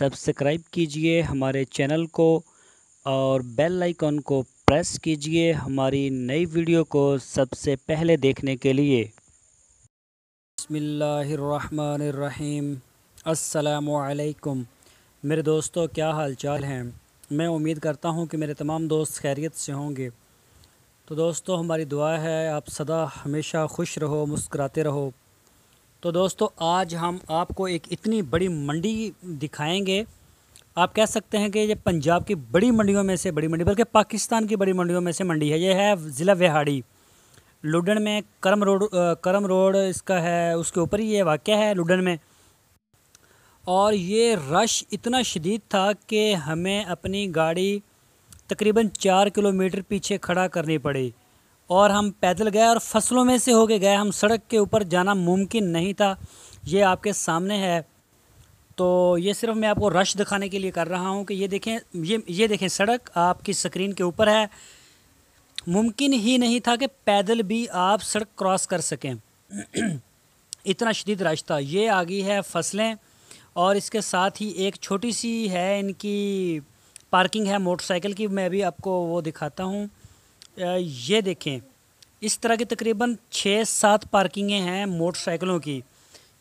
Subscribe कीजिए हमारे channel को और बेल आइकन को प्रेस कीजिए हमारी नई वीडियो को सबसे पहले देखने के लिए। बिस्मिल्लाहिर्रहमानिर्रहीम। अस्सलामुअलैकुम मेरे दोस्तों, क्या हाल चाल हैं। मैं उम्मीद करता हूं कि मेरे तमाम दोस्त खैरियत से होंगे। तो दोस्तों, हमारी दुआ है आप सदा हमेशा खुश रहो, मुस्कुराते रहो। तो दोस्तों, आज हम आपको एक इतनी बड़ी मंडी दिखाएंगे। आप कह सकते हैं कि ये पंजाब की बड़ी मंडियों में से बड़ी मंडी, बल्कि पाकिस्तान की बड़ी मंडियों में से मंडी है। ये है ज़िला विहाड़ी, लुडन में। करम रोड इसका है, उसके ऊपर ही ये वाक़या है लुडन में। और ये रश इतना शदीद था कि हमें अपनी गाड़ी तकरीबन 4 किलोमीटर पीछे खड़ा करनी पड़ी और हम पैदल गए और फसलों में से होके गए। हम सड़क के ऊपर जाना मुमकिन नहीं था। ये आपके सामने है। तो ये सिर्फ मैं आपको रश दिखाने के लिए कर रहा हूँ कि ये देखें, ये देखें, सड़क आपकी स्क्रीन के ऊपर है। मुमकिन ही नहीं था कि पैदल भी आप सड़क क्रॉस कर सकें। इतना शदीद रश था। ये आ गई है फसलें और इसके साथ ही एक छोटी सी है इनकी पार्किंग है मोटरसाइकिल की। मैं भी आपको वो दिखाता हूँ। ये देखें, इस तरह की तकरीबन 6-7 पार्किंगें हैं मोटरसाइकिलों की।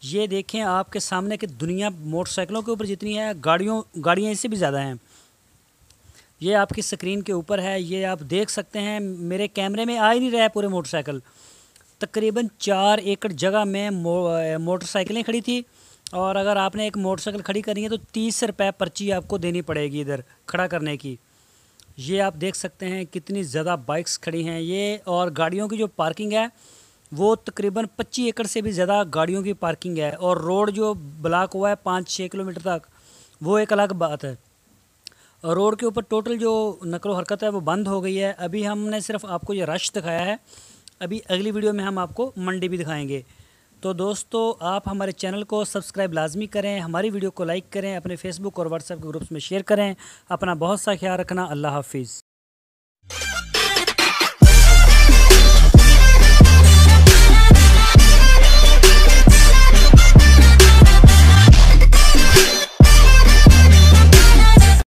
ये देखें आपके सामने कि दुनिया मोटरसाइकिलों के ऊपर जितनी है, गाड़ियाँ इससे भी ज़्यादा हैं। ये आपकी स्क्रीन के ऊपर है, ये आप देख सकते हैं। मेरे कैमरे में आ ही नहीं रहा है पूरे मोटरसाइकिल। तकरीबन 4 एकड़ जगह में मोटरसाइकिलें खड़ी थी। और अगर आपने एक मोटरसाइकिल खड़ी करनी है तो 30 रुपये पर्ची आपको देनी पड़ेगी इधर खड़ा करने की। ये आप देख सकते हैं कितनी ज़्यादा बाइक्स खड़ी हैं ये। और गाड़ियों की जो पार्किंग है वो तकरीबन 25 एकड़ से भी ज़्यादा गाड़ियों की पार्किंग है। और रोड जो ब्लॉक हुआ है 5-6 किलोमीटर तक, वो एक अलग बात है। और रोड के ऊपर टोटल जो नकलो हरकत है वो बंद हो गई है। अभी हमने सिर्फ आपको ये रश दिखाया है। अभी अगली वीडियो में हम आपको मंडी भी दिखाएंगे। तो दोस्तों, आप हमारे चैनल को सब्सक्राइब लाजमी करें, हमारी वीडियो को लाइक करें, अपने फेसबुक और व्हाट्सएप के ग्रुप्स में शेयर करें। अपना बहुत सा ख्याल रखना। अल्लाह हाफिज़।